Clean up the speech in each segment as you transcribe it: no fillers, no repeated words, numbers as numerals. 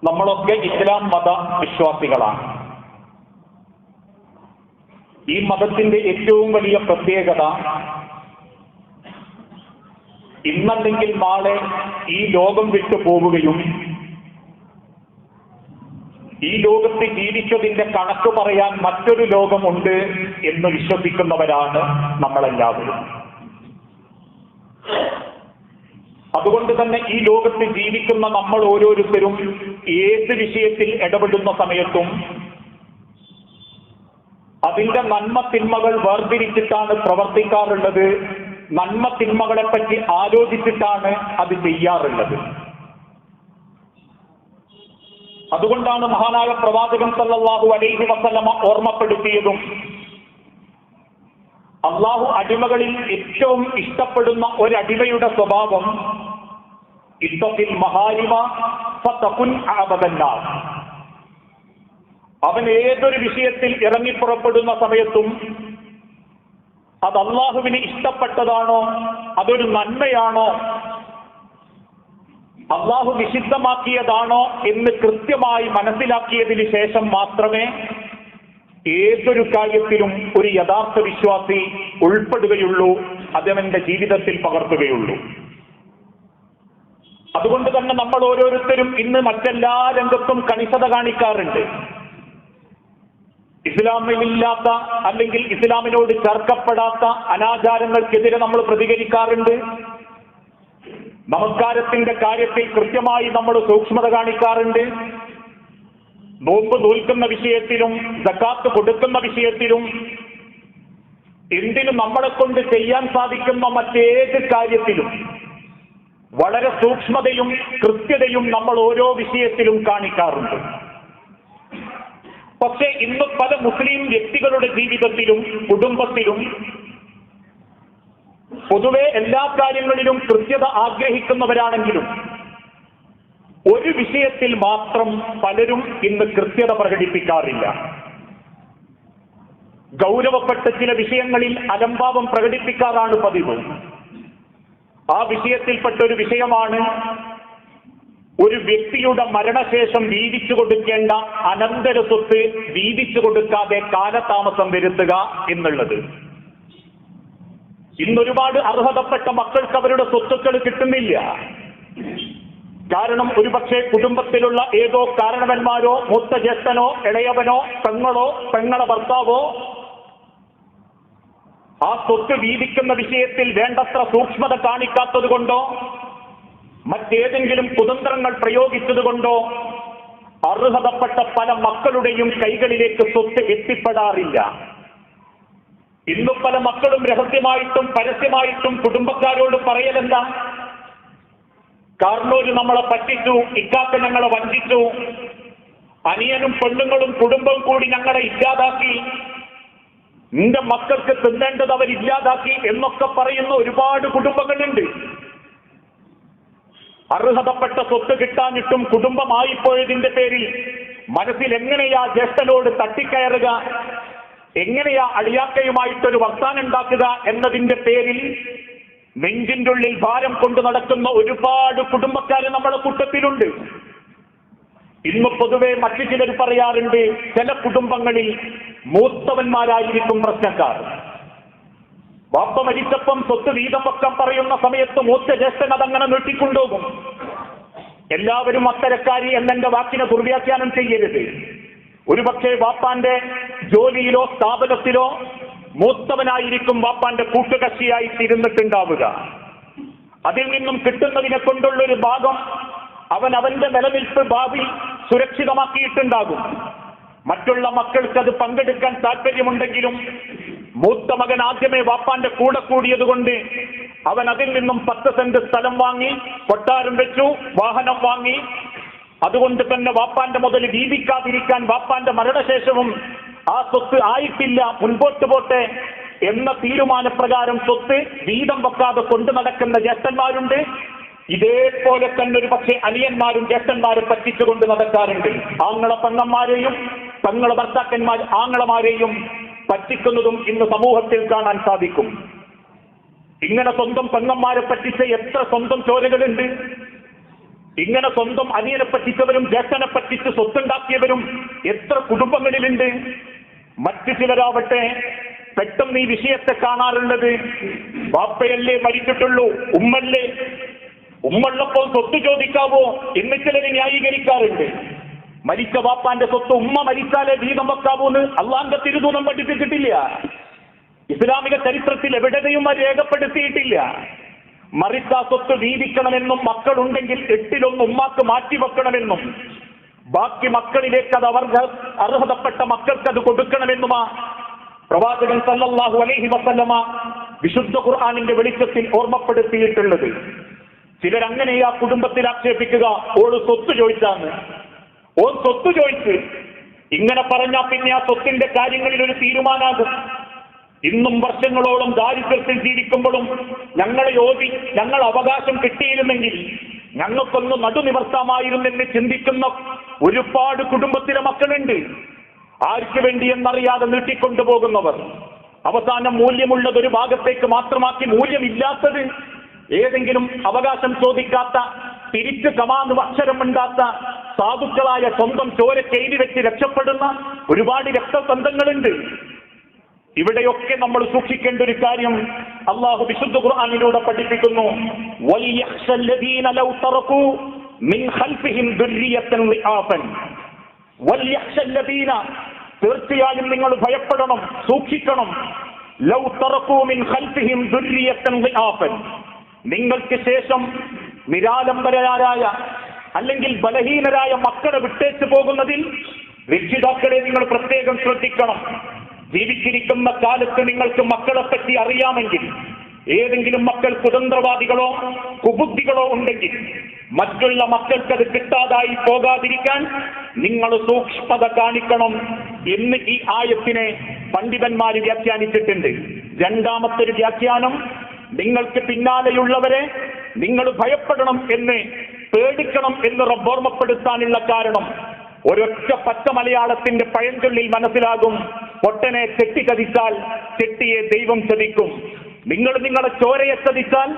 നമ്മളൊക്കെ ഇസ്ലാം മത വിശ്വാസികളാണ്. ഈ മതത്തിന്റെ ഏറ്റവും വലിയ പ്രത്യേകത, ഇന്നല്ലെങ്കിൽ നാളെ ഈ ലോകം വിട്ടു പോവുകയും ഈ ലോകത്ത് ജീവിച്ചതിന്റെ കണക്ക് പറയാൻ മറ്റൊരു ലോകമുണ്ട് എന്ന് വിശ്വസിക്കുന്നവരാണ് നമ്മളെല്ലാവരും. അതുകൊണ്ട് തന്നെ ഈ ലോകത്ത് ജീവിക്കുന്ന നമ്മൾ ഓരോരുത്തരും ഏത് വിഷയത്തിൽ ഇടപെടുന്ന സമയത്തും അതിന്റെ നന്മ തിന്മകൾ വേർതിരിച്ചിട്ടാണ് പ്രവർത്തിക്കാറുള്ളത്. നന്മ തിന്മകളെ പറ്റി ആലോചിച്ചിട്ടാണ് അത് ചെയ്യാറുള്ളത്. അതുകൊണ്ടാണ് മഹാനായ പ്രവാചകൻ സല്ലല്ലാഹു അലൈഹി വസല്ലമ ഓർമ്മപ്പെടുത്തിയതും, അള്ളാഹു അടിമകളിൽ ഏറ്റവും ഇഷ്ടപ്പെടുന്ന ഒരടിമയുടെ സ്വഭാവം ഇത്തഖിൽ മഹാരിമ ഫതകുൻ അബദന്നാസ്. അവൻ ഏതൊരു വിഷയത്തിൽ ഇറങ്ങിപ്പുറപ്പെടുന്ന സമയത്തും അത് അള്ളാഹുവിന് ഇഷ്ടപ്പെട്ടതാണോ, അതൊരു നന്മയാണോ, അള്ളാഹു നിഷിദ്ധമാക്കിയതാണോ എന്ന് കൃത്യമായി മനസ്സിലാക്കിയതിന് ശേഷം മാത്രമേ ഏതൊരു കാര്യത്തിലും ഒരു യഥാർത്ഥ വിശ്വാസി ഉൾപ്പെടുകയുള്ളൂ, അതവന്റെ ജീവിതത്തിൽ പകർത്തുകയുള്ളൂ. അതുകൊണ്ട് തന്നെ നമ്മൾ ഓരോരുത്തരും ഇന്ന് മറ്റെല്ലാ രംഗത്തും കണിശത കാണിക്കാറുണ്ട്. ഇസ്ലാമിലില്ലാത്ത അല്ലെങ്കിൽ ഇസ്ലാമിനോട് ചേർക്കപ്പെടാത്ത അനാചാരങ്ങൾക്കെതിരെ നമ്മൾ പ്രതികരിക്കാറുണ്ട്. നമസ്കാരത്തിന്റെ കാര്യത്തിൽ കൃത്യമായി നമ്മൾ സൂക്ഷ്മത കാണിക്കാറുണ്ട്. നോമ്പ് നോൽക്കുന്ന വിഷയത്തിലും സക്കാത്ത് കൊടുക്കുന്ന വിഷയത്തിലും എന്തിനും നമ്മളെ കൊണ്ട് ചെയ്യാൻ സാധിക്കുന്ന മറ്റേത് കാര്യത്തിലും വളരെ സൂക്ഷ്മതയും കൃത്യതയും നമ്മൾ ഓരോ വിഷയത്തിലും കാണിക്കാറുണ്ട്. പക്ഷേ ഇന്ന് പല മുസ്ലിം വ്യക്തികളുടെ ജീവിതത്തിലും കുടുംബത്തിലും പൊതുവെ എല്ലാ കാര്യങ്ങളിലും കൃത്യത ആഗ്രഹിക്കുന്നവരാണെങ്കിലും ഒരു വിഷയത്തിൽ മാത്രം പലരും ഇന്ന് കൃത്യത പ്രകടിപ്പിക്കാറില്ല. ഗൗരവപ്പെട്ട ചില വിഷയങ്ങളിൽ അലംഭാവം പ്രകടിപ്പിക്കാറാണ് പതിവ്. ആ വിഷയത്തിൽപ്പെട്ട ഒരു വിഷയമാണ് ഒരു വ്യക്തിയുടെ മരണശേഷം വീതിച്ചു കൊടുക്കേണ്ട അനന്തര സ്വത്ത് വീതിച്ചു കൊടുക്കാതെ കാലതാമസം വരുത്തുക എന്നുള്ളത്. ഇന്നൊരുപാട് അർഹതപ്പെട്ട മക്കൾക്ക് അവരുടെ സ്വത്തുക്കൾ കിട്ടുന്നില്ല. കാരണം ഒരുപക്ഷെ കുടുംബത്തിലുള്ള ഏതോ കാരണവന്മാരോ മൂത്ത ജ്യേഷ്ഠനോ ഇളയവനോ പെങ്ങളോ പെങ്ങളെ ഭർത്താവോ ആ സ്വത്ത് വീതിക്കുന്ന വിഷയത്തിൽ വേണ്ടത്ര സൂക്ഷ്മത കാണിക്കാത്തത് കൊണ്ടോ മറ്റേതെങ്കിലും കുതന്ത്രങ്ങൾ പ്രയോഗിച്ചതുകൊണ്ടോ അർഹതപ്പെട്ട പല മക്കളുടെയും കൈകളിലേക്ക് സ്വത്ത് എത്തിപ്പെടാറില്ല. ഇന്നു പല മക്കളും രഹസ്യമായിട്ടും പരസ്യമായിട്ടും കുടുംബക്കാരോട് പറയലെന്താ, കാരണോര് നമ്മളെ പറ്റിച്ചു, ഇക്കാക്ക ഞങ്ങളെ വഞ്ചിച്ചു, അനിയനും പെണ്ണുങ്ങളും കുടുംബവും കൂടി ഞങ്ങളെ ഇല്ലാതാക്കി, നിന്റെ മക്കൾക്ക് തിന്നേണ്ടത് അവരില്ലാതാക്കി എന്നൊക്കെ പറയുന്ന ഒരുപാട് കുടുംബങ്ങളുണ്ട്. അർഹതപ്പെട്ട സ്വത്ത് കിട്ടാനിട്ടും കുടുംബമായിപ്പോയതിന്റെ പേരിൽ മനസ്സിൽ എങ്ങനെയാ ജ്യേഷ്ഠനോട് തട്ടിക്കയറുക, എങ്ങനെയാ അടിയാക്കയുമായിട്ടൊരു വർത്താനം ഉണ്ടാക്കുക എന്നതിന്റെ പേരിൽ നെഞ്ചിന്റെ ഉള്ളിൽ ഭാരം കൊണ്ടു നടക്കുന്ന ഒരുപാട് കുടുംബക്കാര് നമ്മുടെ കൂട്ടത്തിലുണ്ട്. ഇന്ന് പൊതുവെ മറ്റു ചിലർ പറയാറുണ്ട്, ചില കുടുംബങ്ങളിൽ മൂത്തവന്മാരായിരിക്കും പ്രശ്നക്കാർ. വാപ്പ മരിച്ചപ്പം സ്വത്ത് വീതം പക്കം പറയുന്ന സമയത്ത് മൂത്ത ജ്യേഷ്ഠൻ അതങ്ങനെ നീട്ടിക്കൊണ്ടുപോകും. എല്ലാവരും അത്തരക്കാരി എന്നെന്റെ വാക്കിനെ ദുർവ്യാഖ്യാനം ചെയ്യരുത്. ഒരുപക്ഷെ വാപ്പാന്റെ ജോലിയിലോ സ്ഥാപനത്തിലോ മൂത്തവനായിരിക്കും വാപ്പാന്റെ കൂട്ടുകക്ഷിയായി തിരുന്നിട്ടുണ്ടാവുക. അതിൽ നിന്നും കിട്ടുന്നതിനെ കൊണ്ടുള്ളൊരു ഭാഗം അവന്റെ നിലനിൽപ്പ് ഭാവി സുരക്ഷിതമാക്കിയിട്ടുണ്ടാകും. മറ്റുള്ള മക്കൾക്ക് അത് പങ്കെടുക്കാൻ താല്പര്യമുണ്ടെങ്കിലും മൂത്ത മകൻ ആദ്യമേ വാപ്പാന്റെ കൂടെ കൂടിയത് കൊണ്ട് അവൻ അതിൽ നിന്നും 10 സെന്റ് സ്ഥലം വാങ്ങി, കൊട്ടാരം വെച്ചു, വാഹനം വാങ്ങി. അതുകൊണ്ട് തന്നെ വാപ്പാന്റെ മുതൽ വീതിക്കാതിരിക്കാൻ വാപ്പാന്റെ മരണശേഷവും ആ സ്വത്ത് ആയിട്ടില്ല, മുൻപോട്ട് പോട്ടെ എന്ന തീരുമാനപ്രകാരം സ്വത്ത് വീതം വെക്കാതെ കൊണ്ടു നടക്കുന്ന ജ്യേഷ്ഠന്മാരുണ്ട്. ഇതേപോലെ തന്നെ ഒരു പക്ഷേ അനിയന്മാരും ജ്യേഷ്ഠന്മാരും പറ്റിച്ചുകൊണ്ട് നടക്കാറുണ്ട്. ആങ്ങളെ പെങ്ങന്മാരെയും പെങ്ങളെ ഭർത്താക്കന്മാർ ആങ്ങളമാരെയും പറ്റിക്കുന്നതും ഇന്ന് സമൂഹത്തിൽ കാണാൻ സാധിക്കും. ഇങ്ങനെ സ്വന്തം പെങ്ങന്മാരെ പറ്റിച്ച എത്ര സ്വന്തം ചോരകളുണ്ട്. ഇങ്ങനെ സ്വന്തം അനിയനെ പറ്റിച്ചവരും ജ്യേഷ്ഠനെ പറ്റിച്ച് സ്വത്തുണ്ടാക്കിയവരും എത്ര കുടുംബങ്ങളിലുണ്ട്. മറ്റു ചിലരാവട്ടെ പെട്ടെന്ന് ഈ വിഷയത്തെ കാണാറുള്ളത് ബാപ്പയല്ലേ മരിച്ചിട്ടുള്ളൂ, ഉമ്മല്ലേ, ഉമ്മള്ളപ്പോൾ സ്വത്ത് ചോദിക്കാവോ എന്ന് ചിലർ ന്യായീകരിക്കാറുണ്ട്. മരിച്ച ബാപ്പാന്റെ സ്വത്ത് ഉമ്മ മരിച്ചാലേ വീതം വെക്കാവൂന്ന് അള്ളാന്റെ തിരുദൂതം പഠിപ്പിച്ചിട്ടില്ല. ഇസ്ലാമിക ചരിത്രത്തിൽ എവിടെയും അത് രേഖപ്പെടുത്തിയിട്ടില്ല. മറിച്ച സ്വത്ത് വീതിക്കണമെന്നും മക്കളുണ്ടെങ്കിൽ 8-1 ഉമ്മാക്ക് മാറ്റിവെക്കണമെന്നും ബാക്കി മക്കളിലേക്ക് അത് അവർക്ക് അർഹതപ്പെട്ട മക്കൾക്ക് അത് കൊടുക്കണമെന്നുമാ പ്രവാചകൻ സല്ലല്ലാഹു അലൈഹി വസല്ലമ വിശുദ്ധ ഖുർആനിന്റെ വെളിച്ചത്തിൽ ഓർമ്മപ്പെടുത്തിയിട്ടുള്ളത്. ചിലരങ്ങനെ ആ കുടുംബത്തിൽ ആക്ഷേപിക്കുക, ഓള് സ്വത്ത് ചോദിച്ചാന്ന്, ഓൻ സ്വത്ത് ചോദിച്ച്. ഇങ്ങനെ പറഞ്ഞാൽ പിന്നെ ആ സ്വത്തിന്റെ കാര്യങ്ങളിൽ ഒരു തീരുമാനാകും. ഇന്നും വർഷങ്ങളോളം ദാരിദ്ര്യത്തിൽ ജീവിക്കുമ്പോഴും ഞങ്ങളെ ഞങ്ങൾ അവകാശം കിട്ടിയിരുന്നെങ്കിൽ ഞങ്ങൾക്കൊന്ന് നടുനിവർത്താമായിരുന്നെന്ന് ചിന്തിക്കുന്ന ഒരുപാട് കുടുംബത്തിലെ മക്കളുണ്ട്. ആർക്ക് വേണ്ടി എന്നറിയാതെ നീട്ടിക്കൊണ്ടുപോകുന്നവർ. അവസാനം മൂല്യമുള്ളത് ഒരു ഭാഗത്തേക്ക് മാത്രമാക്കി മൂല്യമില്ലാത്തത് ഏതെങ്കിലും അവകാശം ചോദിക്കാത്ത, തിരിച്ച് കമാന്ന് അക്ഷരമുണ്ടാത്ത സാധുക്കളായ സ്വന്തം ചോരയ്ക്ക് എഴുതി വെച്ച് രക്ഷപ്പെടുന്ന ഒരുപാട് രക്തബന്ധങ്ങളുണ്ട്. ഇവിടെയൊക്കെ നമ്മൾ സൂക്ഷിക്കേണ്ട ഒരു കാര്യം അള്ളാഹു വിശുദ്ധ ഖുർആനിലൂടെ പഠിപ്പിക്കുന്നു. വൽയഖ്ശല്ലദീന ലൗ തറകൂ മിൻ ഖൽഫിഹിം ദുർരിയത്തൻ ളിആഫൻ. വൽയഖ്ശല്ലദീന, തീർച്ചയായും നിങ്ങൾ ഭയപ്പെടണം, സൂക്ഷിക്കണം. ലൗ തറകൂ മിൻ ഖൽഫിഹിം ദുർരിയത്തൻ ളിആഫൻ, നിങ്ങൾക്ക് ശേഷം നിരാലംബരായ അല്ലെങ്കിൽ ബലഹീനരായ മക്കളെ വിട്ടേച്ചു പോകുന്നതിൽ രക്ഷിതാക്കളെ നിങ്ങൾ പ്രത്യേകം ശ്രദ്ധിക്കണം. ജീവിച്ചിരിക്കുന്ന കാലത്ത് നിങ്ങൾക്ക് മക്കളെ പറ്റി അറിയാമെങ്കിൽ, ഏതെങ്കിലും മക്കൾ കുതന്ത്രവാദികളോ കുബുദ്ധികളോ ഉണ്ടെങ്കിൽ മറ്റുള്ള മക്കൾക്കത് കിട്ടാതായി പോകാതിരിക്കാൻ നിങ്ങൾ സൂക്ഷ്മത കാണിക്കണം എന്ന് ഈ ആയത്തിനെ പണ്ഡിതന്മാർ വ്യാഖ്യാനിച്ചിട്ടുണ്ട്. രണ്ടാമത്തെ ഒരു വ്യാഖ്യാനം, നിങ്ങൾക്ക് പിന്നാലെയുള്ളവരെ നിങ്ങൾ ഭയപ്പെടണം എന്ന്, പേടിക്കണം എന്ന് റബ്ബോർമ്മപ്പെടുത്താനുള്ള കാരണം ഒരൊറ്റ പച്ച മലയാളത്തിന്റെ പഴഞ്ചൊല്ലിൽ മനസ്സിലാകും. പൊട്ടനെ ചെട്ടി ചതിച്ചാൽ ചെട്ടിയെ ദൈവം ചതിക്കും. നിങ്ങൾ നിങ്ങളെ ചോരയെ ചതിച്ചാൽ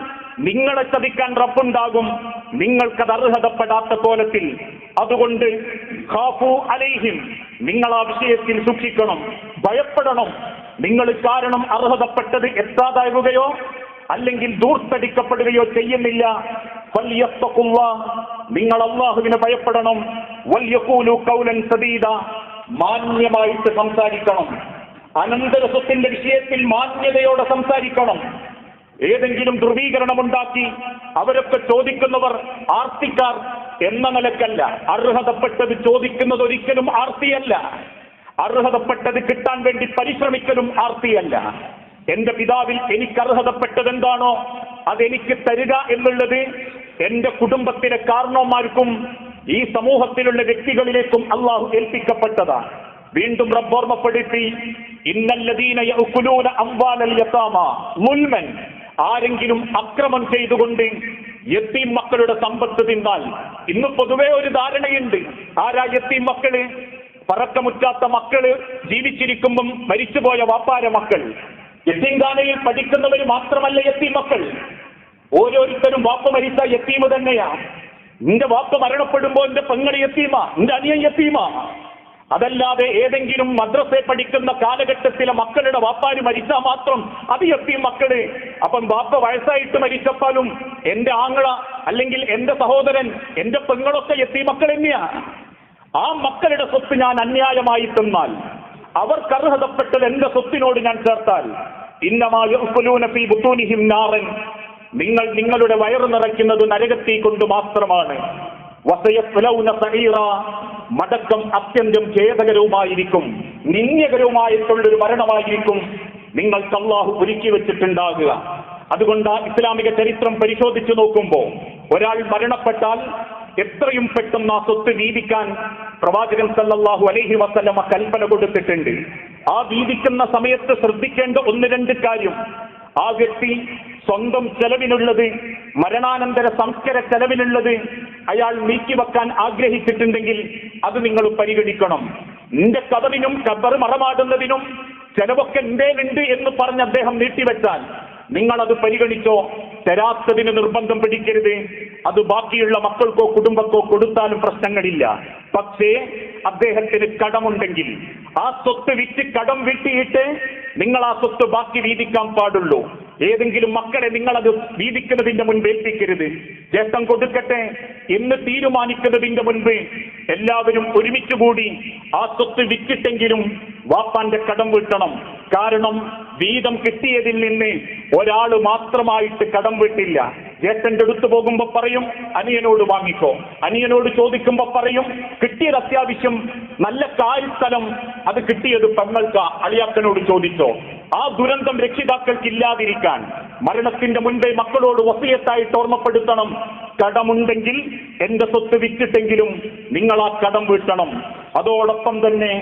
നിങ്ങളെ ചതിക്കാൻ റബ്ബുണ്ടാകും, നിങ്ങൾക്കത് അർഹതപ്പെടാത്ത കോലത്തിൽ. അതുകൊണ്ട് ഖാഫു അലൈഹിം, നിങ്ങൾ ആ വിഷയത്തിൽ സൂക്ഷിക്കണം, ഭയപ്പെടണം. നിങ്ങൾ കാരണം അർഹതപ്പെട്ടത് എത്താതാവുകയോ അല്ലെങ്കിൽ ദൂർത്തടിക്കപ്പെടുകയോ ചെയ്യുന്നില്ല. നിങ്ങൾ അല്ലാഹുവിനെ ഭയപ്പെടണം. വൽയഖൂലു ഖൗലൻ സദീദ, മാന്യമായിട്ട് സംസാരിക്കണം. അനന്തര സ്വത്തിന്റെ വിഷയത്തിൽ മാന്യതയോടെ സംസാരിക്കണം. ഏതെങ്കിലും ധ്രുവീകരണം ഉണ്ടാക്കി അവരൊക്കെ ചോദിക്കുന്നവർ ആർത്തിക്കാർ എന്ന നിലക്കല്ല. അർഹതപ്പെട്ടത് ചോദിക്കുന്നത് ഒരിക്കലും ആർത്തിയല്ല. അർഹതപ്പെട്ടത് കിട്ടാൻ വേണ്ടി പരിശ്രമിക്കലും ആർത്തിയല്ല. എന്റെ പിതാവിൽ എനിക്ക് അർഹതപ്പെട്ടത് എന്താണോ അതെനിക്ക് തരിക എന്നുള്ളത് എന്റെ കുടുംബത്തിലെ കാരണവന്മാർക്കും ഈ സമൂഹത്തിലുള്ള വ്യക്തികളിലേക്കും അള്ളാഹു ഏൽപ്പിക്കപ്പെട്ടതാണ്. വീണ്ടും റബ്ബ് ഓർമ്മപ്പെടുത്തി, ഇന്നല്ലദീന യഅകുലൂന അംവാലൽ യതാമ മുൽമൻ, ആരെങ്കിലും അക്രമം ചെയ്തുകൊണ്ട് യതീം മക്കളുടെ സമ്പത്ത് തിന്നാൽ. ഇന്ന് പൊതുവെ ഒരു ധാരണയുണ്ട്, ആരാ യതീം മക്കള്? പറക്കമുറ്റാത്ത മക്കള്, ജീവിച്ചിരിക്കുമ്പം മരിച്ചുപോയ വാപ്പാര മക്കൾ. യതീംഖാനയിൽ പഠിക്കുന്നവർ മാത്രമല്ല യതീം മക്കൾ. ഓരോരുത്തരും വാപ്പ മരിച്ച യതീമ് തന്നെയാ. നിന്റെ വാപ്പ മരണപ്പെടുമ്പോ എന്റെ പെങ്ങള് യതീമാ, എന്റെ അനിയൻ യതീമാ. അതല്ലാതെ ഏതെങ്കിലും മദ്രസയിൽ പഠിക്കുന്ന കാലഘട്ടത്തിലെ മക്കളുടെ വാപ്പാര് മരിച്ചാൽ മാത്രം അത് യതീം മക്കള്. അപ്പം വാപ്പ വയസ്സായിട്ട് മരിച്ചപ്പാലും എന്റെ ആങ്ങള അല്ലെങ്കിൽ എന്റെ സഹോദരൻ, എന്റെ പെങ്ങളൊക്കെ യതീം മക്കൾ തന്നെയാ. ആ മക്കളുടെ സ്വത്ത് ഞാൻ അന്യായമായി തന്നാൽ, അവർക്ക് അർഹതപ്പെട്ടത് എന്റെ സ്വത്തിനോട് ഞാൻ ചേർത്താൽ, ഇന്നമാ യഅകുലൂന ഫീ ബുതൂനിഹിം നാറൻ, നിങ്ങൾ നിങ്ങളുടെ വയറ് നിറയ്ക്കുന്നത് നരകത്തീ കൊണ്ട് മാത്രമാണ്. വസയസ്ലൗന സഈറ, മടക്കം അത്യന്തം ഖേദകരവുമായിരിക്കും, നിന്ദ്യകരവുമായിട്ടുള്ളൊരു മരണമായിരിക്കും നിങ്ങൾക്ക് അല്ലാഹു ഒരുക്കി വെച്ചിട്ടുണ്ടാകുക. അതുകൊണ്ട് ഇസ്ലാമിക ചരിത്രം പരിശോധിച്ചു നോക്കുമ്പോൾ ഒരാൾ മരണപ്പെട്ടാൽ എത്രയും പെട്ടെന്ന് ആ സ്വത്ത് വീതിക്കാൻ പ്രവാചകൻ സല്ലല്ലാഹു അലൈഹി വസല്ലമ കൽപ്പന കൊടുത്തിട്ടുണ്ട്. ആ വീതിക്കുന്ന സമയത്ത് ശ്രദ്ധിക്കേണ്ട 1-2 കാര്യം. ആ വ്യക്തി സ്വന്തം ചെലവിനുള്ളത്, മരണാനന്തര സംസ്കര ചെലവിനുള്ളത് അയാൾ നീക്കിവെക്കാൻ ആഗ്രഹിച്ചിട്ടുണ്ടെങ്കിൽ അത് നിങ്ങൾ പരിഗണിക്കണം. നിന്റെ കബറിനും ഖബർ മറമാടുന്നതിനും ചെലവൊക്കെ എന്തേലുണ്ട് എന്ന് പറഞ്ഞ് അദ്ദേഹം നീട്ടിവെച്ചാൽ നിങ്ങൾ അത് പരിഗണിച്ചോ. തരാത്തതിന് നിർബന്ധം പിടിക്കരുത്. അത് ബാക്കിയുള്ള മക്കൾക്കോ കുടുംബക്കോ കൊടുത്താലും പ്രശ്നങ്ങളില്ല. പക്ഷേ അദ്ദേഹത്തിന് കടമുണ്ടെങ്കിൽ ആ സ്വത്ത് വിറ്റ് കടം വീട്ടിയിട്ട് നിങ്ങൾ ആ സ്വത്ത് ബാക്കി വീതിക്കാൻ പാടുള്ളൂ. ഏതെങ്കിലും മക്കളെ നിങ്ങളത് വീതിക്കുന്നതിന്റെ മുൻപ് ഏൽപ്പിക്കരുത്. ജ്യേഷ്ഠൻ കൊടുക്കട്ടെ എന്ന് തീരുമാനിക്കുന്നതിന്റെ മുൻപ് എല്ലാവരും ഒരുമിച്ച് കൂടി ആ സ്വത്ത് വിറ്റിട്ടെങ്കിലും വാപ്പാന്റെ കടം വീട്ടണം. കാരണം വീതം കിട്ടിയതിൽ നിന്ന് ഒരാള് മാത്രമായിട്ട് കടം വീട്ടില്ല. ജ്യേഷ്ഠന്റെ അടുത്ത് പോകുമ്പോ പറയും അനിയനോട് വാങ്ങിക്കോ, അനിയനോട് ചോദിക്കുമ്പോ പറയും കിട്ടിയത് അത്യാവശ്യം നല്ല കാര്യസ്ഥലം, അത് കിട്ടിയത് പെങ്ങൾക്ക്, അളിയാക്കനോട് ചോദിച്ചോ. ആ ദുരന്തം രക്ഷിതാക്കൾക്ക് ഇല്ലാതിരിക്കാൻ മരണത്തിന്റെ മുൻപേ മക്കളോട് വസിയത്തായിട്ട് ഓർമ്മപ്പെടുത്തണം, കടമുണ്ടെങ്കിൽ എന്റെ സ്വത്ത് വിറ്റിട്ടെങ്കിലും നിങ്ങൾ ആ കടം വീട്ടണം. അതോടൊപ്പം തന്നെ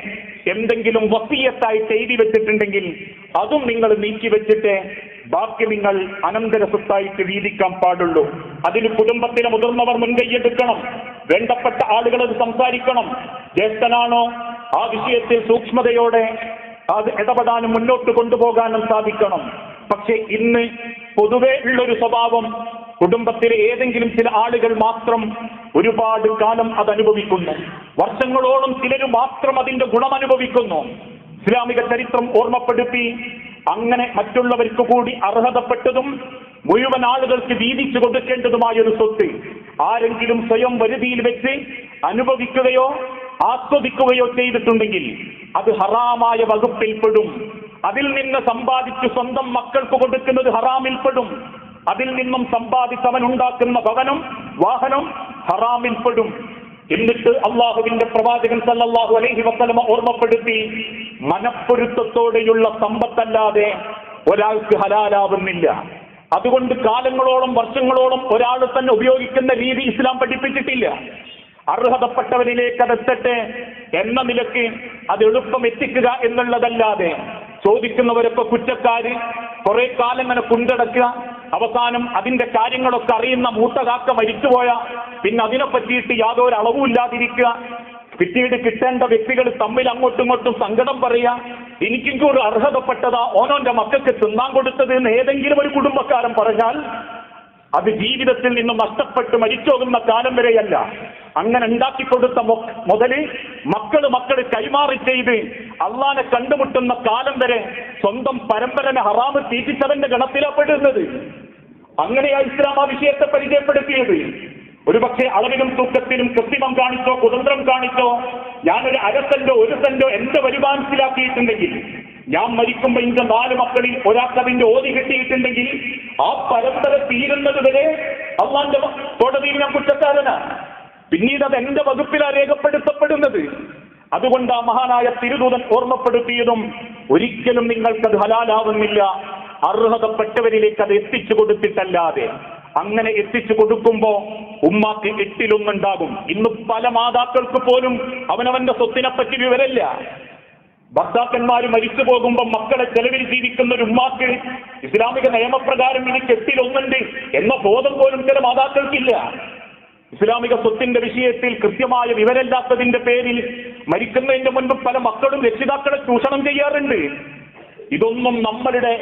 എന്തെങ്കിലും വസിയത്തായിട്ട് എഴുതി വെച്ചിട്ടുണ്ടെങ്കിൽ അതും നിങ്ങൾ നീക്കി വെച്ചിട്ട് ബാക്കി നിങ്ങൾ അനന്തര സ്വത്തായിട്ട് വീതിക്കാൻ പാടുള്ളൂ. അതിന് കുടുംബത്തിലെ മുതിർന്നവർ മുൻകൈയെടുക്കണം. വേണ്ടപ്പെട്ട ആളുകൾ അത് സംസാരിക്കണം. ജ്യേഷ്ഠനാണോ ആ വിഷയത്തിൽ സൂക്ഷ്മതയോടെ അത് ഇടപെടാനും മുന്നോട്ട് കൊണ്ടുപോകാനും സാധിക്കണം. പക്ഷെ ഇന്ന് പൊതുവെ ഉള്ളൊരു സ്വഭാവം, കുടുംബത്തിലെ ഏതെങ്കിലും ചില ആളുകൾ മാത്രം ഒരുപാട് കാലം അത് അനുഭവിക്കുന്നു, വർഷങ്ങളോളം ചിലര് മാത്രം അതിന്റെ ഗുണം അനുഭവിക്കുന്നു. ഇസ്ലാമിക ചരിത്രം ഓർമ്മപ്പെടുത്തി അങ്ങനെ മറ്റുള്ളവർക്ക് കൂടി അർഹതപ്പെട്ടതും മുഴുവൻ ആളുകൾക്ക് വീതിച്ചു കൊടുക്കേണ്ടതുമായ ഒരു സ്വത്ത് ആരെങ്കിലും സ്വയം വരുതിയിൽ വെച്ച് അനുഭവിക്കുകയോ ആസ്വദിക്കുകയോ ചെയ്തിട്ടുണ്ടെങ്കിൽ അത് ഹറാമായ വകുപ്പിൽപ്പെടും. അതിൽ നിന്ന് സമ്പാദിച്ച് സ്വന്തം മക്കൾക്ക് കൊടുക്കുന്നത് ഹറാമിൽപ്പെടും. അതിൽ നിന്നും സമ്പാദിച്ചവൻ ഉണ്ടാക്കുന്ന ഭവനം വാഹനം ഹറാമിൽപ്പെടും. എന്നിട്ട് അള്ളാഹുവിന്റെ പ്രവാചകൻ സല്ലല്ലാഹു അലൈഹി വസല്ലമ ഓർമ്മപ്പെടുത്തി, മനപ്പൊരുത്തത്തോടെയുള്ള സമ്പത്തല്ലാതെ ഒരാൾക്ക് ഹലാലാവുന്നില്ല. അതുകൊണ്ട് കാലങ്ങളോളം വർഷങ്ങളോളം ഒരാൾ തന്നെ ഉപയോഗിക്കുന്ന രീതി ഇസ്ലാം പഠിപ്പിച്ചിട്ടില്ല. അർഹതപ്പെട്ടവരിലേക്ക് അതെത്തട്ടെ എന്ന നിലയ്ക്ക് അത് എളുപ്പം എത്തിക്കുക എന്നുള്ളതല്ലാതെ ചോദിക്കുന്നവരൊക്കെ കുറ്റക്കാര്, കുറെ കാലം ഇങ്ങനെ കൊണ്ടടക്കുക, അവസാനം അതിന്റെ കാര്യങ്ങളൊക്കെ അറിയുന്ന മൂത്തകാക്ക മരിച്ചുപോയ പിന്നെ അതിനെ പറ്റിയിട്ട് യാതൊരു അളവുമില്ലാതിരിക്കുക, പിന്നീട് കിട്ടേണ്ട വ്യക്തികൾ തമ്മിൽ അങ്ങോട്ടും ഇങ്ങോട്ടും സങ്കടം പറയുക, എനിക്കും കൂടി അർഹതപ്പെട്ടതാ ഓനോന്റെ മക്കൾക്ക് തിന്നാൻ കൊടുത്തത് എന്ന് ഏതെങ്കിലും ഒരു കുടുംബക്കാരൻ പറഞ്ഞാൽ അത് ജീവിതത്തിൽ നിന്നും നഷ്ടപ്പെട്ട് മരിച്ചോകുന്ന കാലം വരെയല്ല. അങ്ങനെ ഉണ്ടാക്കിക്കൊടുത്ത മുതല് മക്കള് കൈമാറി ചെയ്ത് അള്ളാനെ കണ്ടുമുട്ടുന്ന കാലം വരെ സ്വന്തം പരമ്പരനെ ഹറാമ് തീറ്റിച്ചവന്റെ ഗണത്തിലാപ്പെടുന്നത്. അങ്ങനെയാ ഇസ്ലാം ആ വിഷയത്തെ പരിചയപ്പെടുത്തിയത്. ഒരുപക്ഷെ അളവിലും തൂക്കത്തിലും കൃത്രിമം കാണിച്ചോ കുതന്ത്രം കാണിച്ചോ ഞാനൊരു അരസെന്റോ ഒരു സെന്റോ എന്റെ വരുമാനത്തിലാക്കിയിട്ടുണ്ടെങ്കിൽ, ഞാൻ മരിക്കുമ്പോ ഇന്റെ 4 മക്കളിൽ ഒരാൾക്ക് അതിന്റെ ഓതി കിട്ടിയിട്ടുണ്ടെങ്കിൽ ആ പരമ്പര തീരുന്നത് വരെ അള്ളാന്റെ കോടതിയിൽ ഞാൻ കുറ്റക്കാരനാ. പിന്നീട് അത് എന്റെ വകുപ്പിലാണ് രേഖപ്പെടുത്തപ്പെടുന്നത്. അതുകൊണ്ട് ആ മഹാനായ തിരുദൂതൻ ഓർമ്മപ്പെടുത്തിയതും ഒരിക്കലും നിങ്ങൾക്കത് ഹലാലാവുന്നില്ല അർഹതപ്പെട്ടവരിലേക്ക് അത് എത്തിച്ചു കൊടുത്തിട്ടല്ലാതെ. അങ്ങനെ എത്തിച്ചു കൊടുക്കുമ്പോ ഉമ്മാക്ക് 8-1 ഇന്ന് പല മാതാക്കൾക്ക് പോലും അവനവന്റെ സ്വത്തിനെ പറ്റി വിവരമില്ല. ഭർത്താക്കന്മാര് മരിച്ചു പോകുമ്പോൾ മക്കളെ ചെലവിൽ ജീവിക്കുന്ന ഒരു ഉമ്മാക്ക് ഇസ്ലാമിക നിയമപ്രകാരം എനിക്ക് 8-1 എന്ന ബോധം പോലും ചില മാതാക്കൾക്കില്ല. ഇസ്ലാമിക സ്വത്തിന്റെ വിഷയത്തിൽ കൃത്യമായ വിവരമില്ലാത്തതിന്റെ പേരിൽ മരിക്കുന്നതിന്റെ മുൻപ് പല മക്കളും രക്ഷിതാക്കളെ ചൂഷണം ചെയ്യാറുണ്ട്. ഇതൊന്നും നമ്മളുടെ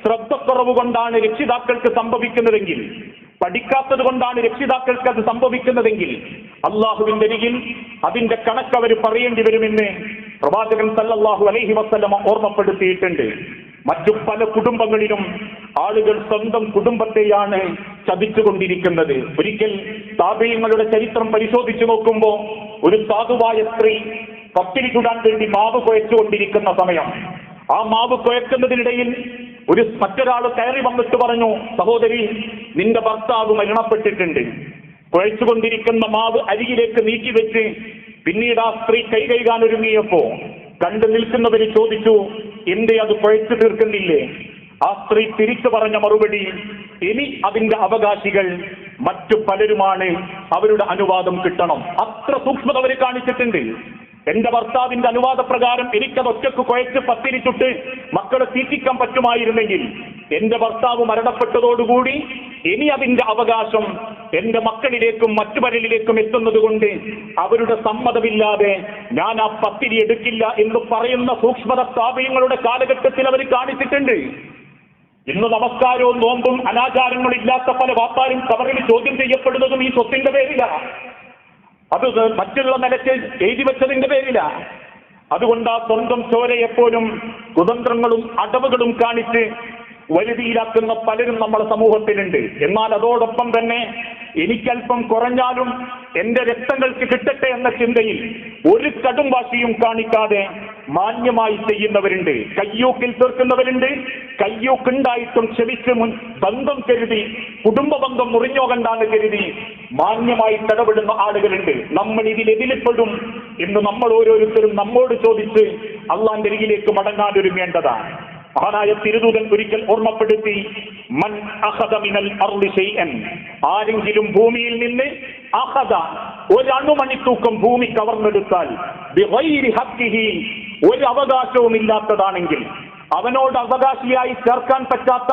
ശ്രദ്ധക്കുറവ് കൊണ്ടാണ് രക്ഷിതാക്കൾക്ക് സംഭവിക്കുന്നതെങ്കിൽ, പഠിക്കാത്തത് കൊണ്ടാണ് രക്ഷിതാക്കൾക്ക് അത് സംഭവിക്കുന്നതെങ്കിൽ അള്ളാഹുവിന്റെ അരികിൽ അതിന്റെ കണക്ക് അവർ പറയേണ്ടി വരുമെന്ന് പ്രവാചകൻ സല്ലല്ലാഹു അലൈഹി വസല്ലമ ഓർമ്മപ്പെടുത്തിയിട്ടുണ്ട്. മറ്റു പല കുടുംബങ്ങളിലും ആളുകൾ സ്വന്തം കുടുംബത്തെയാണ് ചതിച്ചുകൊണ്ടിരിക്കുന്നത്. ഒരിക്കൽ താബഈങ്ങളുടെ ചരിത്രം പരിശോധിച്ചു നോക്കുമ്പോ ഒരു സാധുവായ സ്ത്രീ പത്തിരി ചുടാൻ വേണ്ടി മാവ് കുഴച്ചുകൊണ്ടിരിക്കുന്ന സമയം, ആ മാവ് കുഴക്കുന്നതിനിടയിൽ മറ്റൊരാൾ കയറി വന്നിട്ട് പറഞ്ഞു, സഹോദരി, നിന്റെ ഭർത്താവ് മരണപ്പെട്ടിട്ടുണ്ട്. കുഴച്ചുകൊണ്ടിരിക്കുന്ന മാവ് അരികിലേക്ക് നീക്കിവെച്ച് പിന്നീട് ആ സ്ത്രീ കൈ കഴുകാൻ ഒരുങ്ങിയപ്പോ കണ്ടു നിൽക്കുന്നവര് ചോദിച്ചു, എന്തേ അത് കുഴച്ചു തീർക്കുന്നില്ലേ? ആ സ്ത്രീ തിരിച്ചു പറഞ്ഞ മറുപടി, ഇനി അതിന്റെ അവകാശികൾ മറ്റു പലരുമാണ്, അവരുടെ അനുവാദം കിട്ടണം. അത്ര സൂക്ഷ്മത അവര് കാണിച്ചിട്ടുണ്ട്. എന്റെ ഭർത്താവിന്റെ അനുവാദപ്രകാരം എനിക്കത് ഒറ്റക്ക് കുഴച്ച് പത്തിരി ചുട്ട് മക്കളെ തീറ്റിക്കാൻ പറ്റുമായിരുന്നെങ്കിൽ എന്റെ ഭർത്താവ് മരണപ്പെട്ടതോടുകൂടി ഇനി അതിന്റെ അവകാശം എന്റെ മക്കളിലേക്കും മറ്റു പലരിലേക്കും എത്തുന്നത് കൊണ്ട് അവരുടെ സമ്മതമില്ലാതെ ഞാൻ ആ പത്തിരി എടുക്കില്ല എന്ന് പറയുന്ന സൂക്ഷ്മത താപീയങ്ങളുടെ കാലഘട്ടത്തിൽ അവർ കാണിച്ചിട്ടുണ്ട്. ഇന്ന് നമസ്കാരവും നോമ്പും അനാചാരങ്ങളും ഇല്ലാത്ത പല വാപ്പാരും കവറിൽ ചോദ്യം ചെയ്യപ്പെടുന്നതും ഈ സ്വത്തിന്റെ പേരിലാണ്. അത് മറ്റുള്ള നിലയ്ക്ക് എഴുതി വെച്ചതിന്റെ പേരിലാണ്. അതുകൊണ്ട് ആ സ്വന്തം ചോരയെപ്പോലും കുതന്ത്രങ്ങളും അടവുകളും കാണിച്ച് വരുതിയിലാക്കുന്ന പലരും നമ്മുടെ സമൂഹത്തിലുണ്ട്. എന്നാൽ അതോടൊപ്പം തന്നെ എനിക്കല്പം കുറഞ്ഞാലും എന്റെ രക്തങ്ങൾക്ക് കിട്ടട്ടെ എന്ന ചിന്തയിൽ ഒരു കടും വാശിയും കാണിക്കാതെ മാന്യമായി ചെയ്യുന്നവരുണ്ട്. കയ്യൂക്കിൽ തീർക്കുന്നവരുണ്ട്. കയ്യൂക്കുണ്ടായിട്ടും ക്ഷമിച്ച് ബന്ധം കരുതി, കുടുംബ ബന്ധം മുറിഞ്ഞോകണ്ടാന്ന് കരുതി മാന്യമായി ഇടപെടുന്ന ആളുകളുണ്ട്. നമ്മൾ ഇതിലെതിരിൽപ്പെടും എന്ന് നമ്മൾ ഓരോരുത്തരും നമ്മോട് ചോദിച്ച് അള്ളാന്റെ അരികിലേക്ക് മടങ്ങാനൊരുങ്ങേണ്ടതാണ്. മഹാനായ തിരുദൂതൻ ഒരിക്കൽ ഓർമ്മപ്പെടുത്തി, മൻ അഖദ മിനൽ അർളി ശൈഅൻ, ആരെങ്കിലും ഭൂമിയിൽ നിന്ന് അഖദ ഒരു അണുമണി തൂക്കം ഭൂമി കവർന്നെടുത്താൽ ബിഗൈരി ഹഖ്ഖിഹി, ഒരു അവകാശവും ഇല്ലാത്തതാണെങ്കിൽ, അവനോട് അവകാശിയായി ചേർക്കാൻ പറ്റാത്ത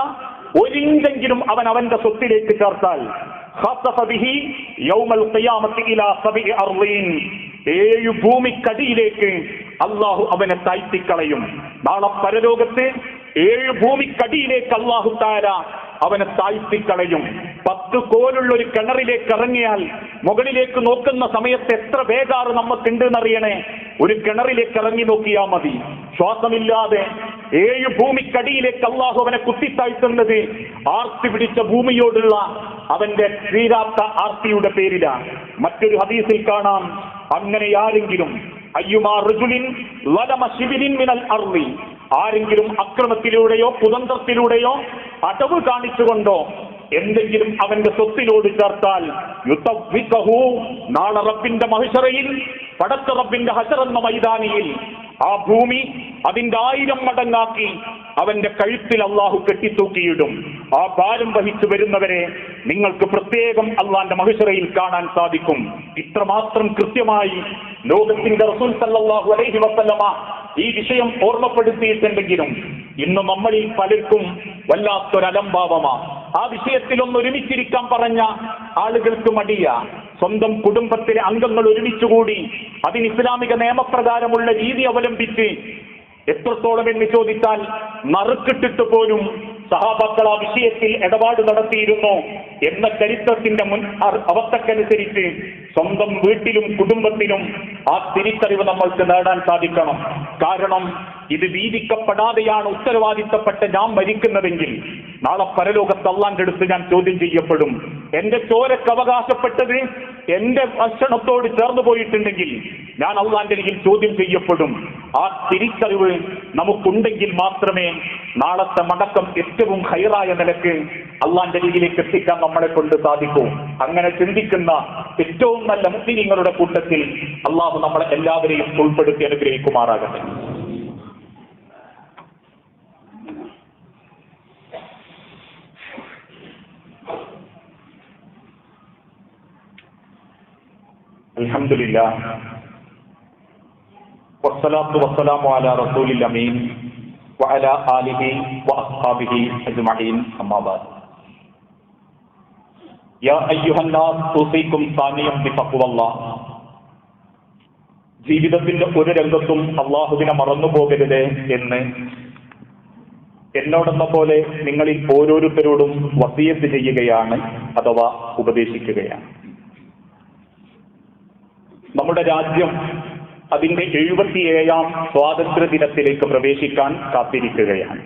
ഒരിഞ്ചെങ്കിലും അവൻ അവന്റെ സ്വത്തിലേക്ക് ചേർത്താൽ ഖസഫ ബിഹി യൗമൽ ഖിയാമത്തി ഇലാ സബഇ അർളീൻ, 7 ഭൂമിക്കടിയിലേക്ക് അള്ളാഹു അവനെ താഴ്ത്തിക്കളയും. നാളെ പരലോകത്ത് 7 ഭൂമിക്കടിയിലേക്ക് അള്ളാഹു തആല അവനെ താഴ്ത്തിക്കളയും. 10 കോലുള്ള ഒരു കിണറിലേക്ക് ഇറങ്ങിയാൽ മുകളിലേക്ക് നോക്കുന്ന സമയത്ത് എത്ര ബേജാറ് നമുക്കുണ്ട് എന്നറിയണേ. ഒരു കിണറിലേക്ക് ഇറങ്ങി നോക്കിയാൽ മതി. ശ്വാസമില്ലാതെ 7 ഭൂമിക്കടിയിലേക്ക് അള്ളാഹു അവനെ കുത്തിത്താഴ്ത്തുന്നത് ആർത്തി പിടിച്ച ഭൂമിയോടുള്ള അവന്റെ തീരാത്ത ആർത്തിയുടെ പേരിലാണ്. മറ്റൊരു ഹദീസിൽ കാണാം, അങ്ങനെ ആരെങ്കിലും അയ്യുമാ റജുലിൻ ലലമ ശിബിരിൻ മിനൽ അർളി, ആരെങ്കിലും അക്രമത്തിലൂടെയോ കുതന്ത്രത്തിലൂടെയോ അടവ് കാണിച്ചുകൊണ്ടോ എന്തെങ്കിലും അവന്റെ സ്വത്തിനോട് ചേർത്താൽ യുതവ്വിഖഹു, നാളെ റബ്ബിന്റെ മഹ്ശറയിൽ, പടച്ച റബ്ബിന്റെ ഹശർ എന്ന മൈതാനിയിൽ ആ ഭൂമി അതിന്റെ 1000 മടങ്ങാക്കി അവന്റെ കഴുത്തിൽ അള്ളാഹു കെട്ടിത്തൂക്കിയിടും. ആ ഭാരം വഹിച്ചു വരുന്നവരെ നിങ്ങൾക്ക് പ്രത്യേകം അള്ളാന്റെ മഹ്ശറയിൽ കാണാൻ സാധിക്കും. ഇത്രമാത്രം കൃത്യമായി ലോകത്തിന്റെ റസൂൽ സല്ലല്ലാഹു അലൈഹി വസല്ലമ ഈ വിഷയം ഓർമ്മപ്പെടുത്തിയിട്ടുണ്ടെങ്കിലും ഇന്ന് നമ്മളിൽ പലർക്കും വല്ലാത്തൊരലംഭാവമാ. ആ വിഷയത്തിലൊന്ന് ഒരുമിച്ചിരിക്കാൻ പറഞ്ഞ ആളുകൾക്ക് മടിയ. സ്വന്തം കുടുംബത്തിലെ അംഗങ്ങൾ ഒരുമിച്ചുകൂടി അതിന് ഇസ്ലാമിക നിയമപ്രകാരമുള്ള രീതി അവലംബിച്ച് എത്രത്തോളം എന്ന് ചോദിച്ചാൽ നറുക്കിട്ടിട്ട് പോലും സഹാബാക്കൾ ആ വിഷയത്തിൽ ഇടപാട് നടത്തിയിരുന്നു എന്ന ചരിത്രത്തിന്റെ മുൻ അവസ്ഥക്കനുസരിച്ച് സ്വന്തം വീട്ടിലും കുടുംബത്തിലും ആ തിരിച്ചറിവ് നമ്മൾക്ക് നേടാൻ സാധിക്കണം. കാരണം ഇത് വീതിക്കപ്പെടാതെയാണ് ഉത്തരവാദിത്തപ്പെട്ട ഞാൻ മരിക്കുന്നതെങ്കിൽ നാളെ പരലോകത്ത് അള്ളാന്റെ അടുത്ത് ഞാൻ ചോദ്യം ചെയ്യപ്പെടും. എന്റെ ചോരക്ക് അവകാശപ്പെട്ടത് എന്റെ ഭക്ഷണത്തോട് ചേർന്നു പോയിട്ടുണ്ടെങ്കിൽ ഞാൻ അള്ളാന്റെ അരികിൽ ചോദ്യം ചെയ്യപ്പെടും. ആ തിരിച്ചറിവ് നമുക്കുണ്ടെങ്കിൽ മാത്രമേ നാളത്തെ മടക്കം ഏറ്റവും ഹൈറായ നിലക്ക് അള്ളാന്റെ അരികിലേക്ക് എത്തിക്കാൻ നമ്മളെ കൊണ്ട് സാധിക്കൂ. അങ്ങനെ ചിന്തിക്കുന്ന ഏറ്റവും നല്ല മുസ്ലിങ്ങളുടെ കൂട്ടത്തിൽ അള്ളാഹു നമ്മളെ എല്ലാവരെയും ഉൾപ്പെടുത്തി അനുഗ്രഹിക്കുമാറാകട്ടെ. അൽഹംദുലില്ലാഹ് വസ്സലാത്തു വസ്സലാമു അലാ റസൂലിൽ അമീൻ വഅലാ ആലിഹി വഅസ്ഹാബിഹി അജ്മഈൻ. അമ്മാ ബഅദ്. യാ അയ്യുഹന്നാസ് ഊസീകും സാനിയം ബിതഖ്വല്ലാഹ്. ജീവിതത്തിന്റെ ഒരു രംഗത്തും അള്ളാഹുവിനെ മറന്നുപോകരുത് എന്ന് എന്നോടെന്ന പോലെ നിങ്ങളിൽ ഓരോരുത്തരോടും വസിയത്ത് ചെയ്യുകയാണ്, അഥവാ ഉപദേശിക്കുകയാണ്. നമ്മുടെ രാജ്യം അതിന്റെ 77ാം സ്വാതന്ത്ര്യ ദിനത്തിലേക്ക് പ്രവേശിക്കാൻ കാത്തിരിക്കുകയാണ്.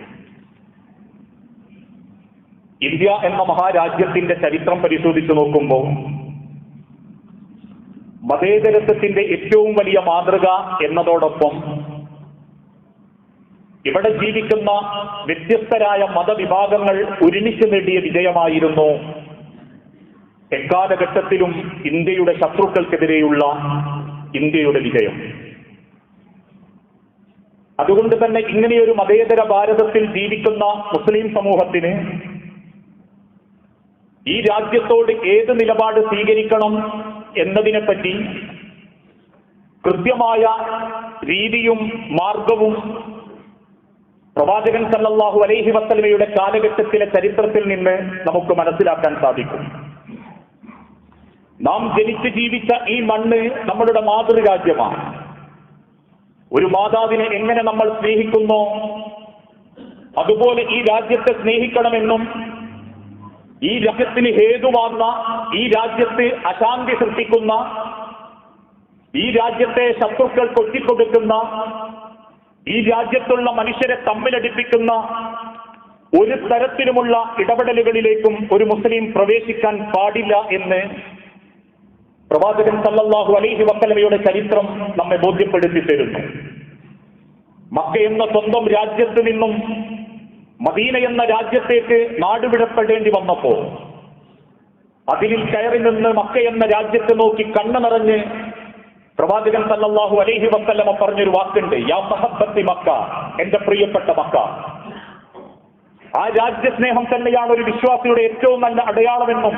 ഇന്ത്യ എന്ന മഹാരാജ്യത്തിന്റെ ചരിത്രം പരിശോധിച്ചു നോക്കുമ്പോൾ മതേതരത്വത്തിന്റെ ഏറ്റവും വലിയ മാതൃക എന്നതോടൊപ്പം ഇവിടെ ജീവിക്കുന്ന വ്യത്യസ്തരായ മതവിഭാഗങ്ങൾ ഒരുമിച്ച് നേടിയ വിജയമായിരുന്നു എക്കാലഘട്ടത്തിലും ഇന്ത്യയുടെ ശത്രുക്കൾക്കെതിരെയുള്ള ഇന്ത്യയുടെ വിജയം. അതുകൊണ്ട് തന്നെ ഇങ്ങനെയൊരു മതേതര ഭാരതത്തിൽ ജീവിക്കുന്ന മുസ്ലിം സമൂഹത്തിന് ഈ രാജ്യത്തോട് ഏത് നിലപാട് സ്വീകരിക്കണം എന്നതിനെപ്പറ്റി കൃത്യമായ രീതിയും മാർഗവും പ്രവാചകൻ സല്ലല്ലാഹു അലൈഹി വസല്ലമയുടെ കാലഘട്ടത്തിലെ ചരിത്രത്തിൽ നിന്ന് നമുക്ക് മനസ്സിലാക്കാൻ സാധിക്കും. നാം ജനിച്ച് ജീവിച്ച ഈ മണ്ണ് നമ്മളുടെ മാതൃരാജ്യമാണ്. ഒരു മാതാവിനെ എങ്ങനെ നമ്മൾ സ്നേഹിക്കുന്നോ അതുപോലെ ഈ രാജ്യത്തെ സ്നേഹിക്കണമെന്നും ഈ രാജ്യത്തിന് ഹേതുവാകുന്ന, ഈ രാജ്യത്ത് അശാന്തി സൃഷ്ടിക്കുന്ന, ഈ രാജ്യത്തെ ശത്രുക്കൾ കൊട്ടിക്കൊടുക്കുന്ന, ഈ രാജ്യത്തുള്ള മനുഷ്യരെ തമ്മിലടിപ്പിക്കുന്ന ഒരു തരത്തിലുമുള്ള ഇടപെടലുകളിലേക്കും ഒരു മുസ്ലിം പ്രവേശിക്കാൻ പാടില്ല എന്ന് പ്രവാചകൻ സല്ലല്ലാഹു അലൈഹി വസല്ലമയുടെ ചരിത്രം നമ്മെ ബോധ്യപ്പെടുത്തി തരുന്നു. മക്ക എന്ന സ്വന്തം രാജ്യത്ത് നിന്നും മദീന എന്ന രാജ്യത്തേക്ക് നാടുവിടപ്പെടേണ്ടി വന്നപ്പോ അതിൽ കയറി നിന്ന് മക്ക എന്ന രാജ്യത്തെ നോക്കി കണ്ണു നിറഞ്ഞ് പ്രവാചകൻ സല്ലല്ലാഹു അലൈഹി വസല്ലമ പറഞ്ഞൊരു വാക്കുണ്ട്, യാ സഹബ്ബത്തി മക്ക, എന്റെ പ്രിയപ്പെട്ട മക്ക. ആ രാജ്യസ്നേഹം തന്നെയാണ് ഒരു വിശ്വാസിയുടെ ഏറ്റവും നല്ല അടയാളമെന്നും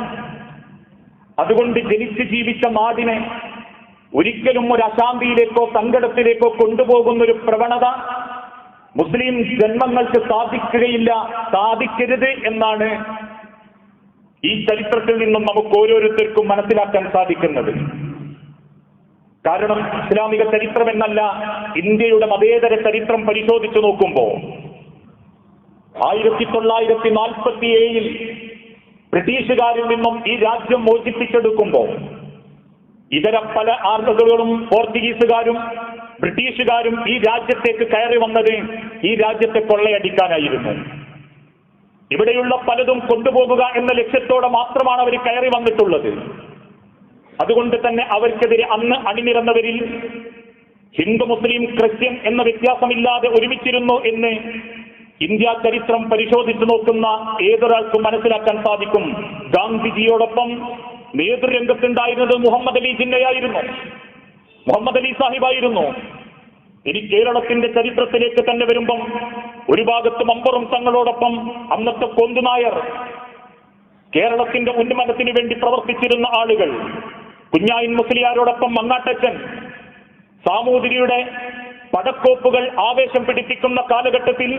അതുകൊണ്ട് ജനിച്ച് ജീവിച്ച നാടിനെ ഒരിക്കലും ഒരു അശാന്തിയിലേക്കോ സങ്കടത്തിലേക്കോ കൊണ്ടുപോകുന്ന ഒരു പ്രവണത മുസ്ലിം ജന്മങ്ങൾക്ക് സാധിക്കുകയില്ല, സാധിക്കരുത് എന്നാണ് ഈ ചരിത്രത്തിൽ നിന്നും നമുക്ക് ഓരോരുത്തർക്കും മനസ്സിലാക്കാൻ സാധിക്കുന്നത്. കാരണം ഇസ്ലാമിക ചരിത്രം എന്നല്ല, ഇന്ത്യയുടെ മതേതര ചരിത്രം പരിശോധിച്ചു നോക്കുമ്പോൾ 1947 ബ്രിട്ടീഷുകാരിൽ നിന്നും ഈ രാജ്യം മോചിപ്പിച്ചെടുക്കുമ്പോൾ ഇതര പല ആളുകളും പോർച്ചുഗീസുകാരും ബ്രിട്ടീഷുകാരും ഈ രാജ്യത്തേക്ക് കയറി വന്നത് ഈ രാജ്യത്തെ കൊള്ളയടിക്കാനായിരുന്നു. ഇവിടെയുള്ള പലതും കൊണ്ടുപോകുക എന്ന ലക്ഷ്യത്തോടെ മാത്രമാണ് അവർ കയറി വന്നിട്ടുള്ളത്. അതുകൊണ്ട് തന്നെ അവർക്കെതിരെ അന്ന് അണിനിരന്നവരിൽ ഹിന്ദു മുസ്ലിം ക്രിസ്ത്യൻ എന്ന വ്യത്യാസമില്ലാതെ ഒരുമിച്ചിരുന്നു എന്ന് ഇന്ത്യ ചരിത്രം പരിശോധിച്ചു നോക്കുന്ന ഏതൊരാൾക്കും മനസ്സിലാക്കാൻ സാധിക്കും. ഗാന്ധിജിയോടൊപ്പം നേതൃരംഗത്തുണ്ടായിരുന്നത് മുഹമ്മദ് അലി ജിന്നയായിരുന്നു, മുഹമ്മദ് അലി സാഹിബായിരുന്നു. ഇനി കേരളത്തിന്റെ ചരിത്രത്തിലേക്ക് തന്നെ വരുമ്പം ഒരു ഭാഗത്ത് മമ്പറും തങ്ങളോടൊപ്പം അന്നത്തെ കൊന്തുനായർ, കേരളത്തിന്റെ ഉന്നമനത്തിന് വേണ്ടി പ്രവർത്തിച്ചിരുന്ന ആളുകൾ, കുഞ്ഞായിൻ മുസ്ലിയാരോടൊപ്പം മങ്ങാട്ടച്ചൻ, സാമൂതിരിയുടെ പടക്കോപ്പുകൾ ആവേശം പിടിപ്പിക്കുന്ന കാലഘട്ടത്തിൽ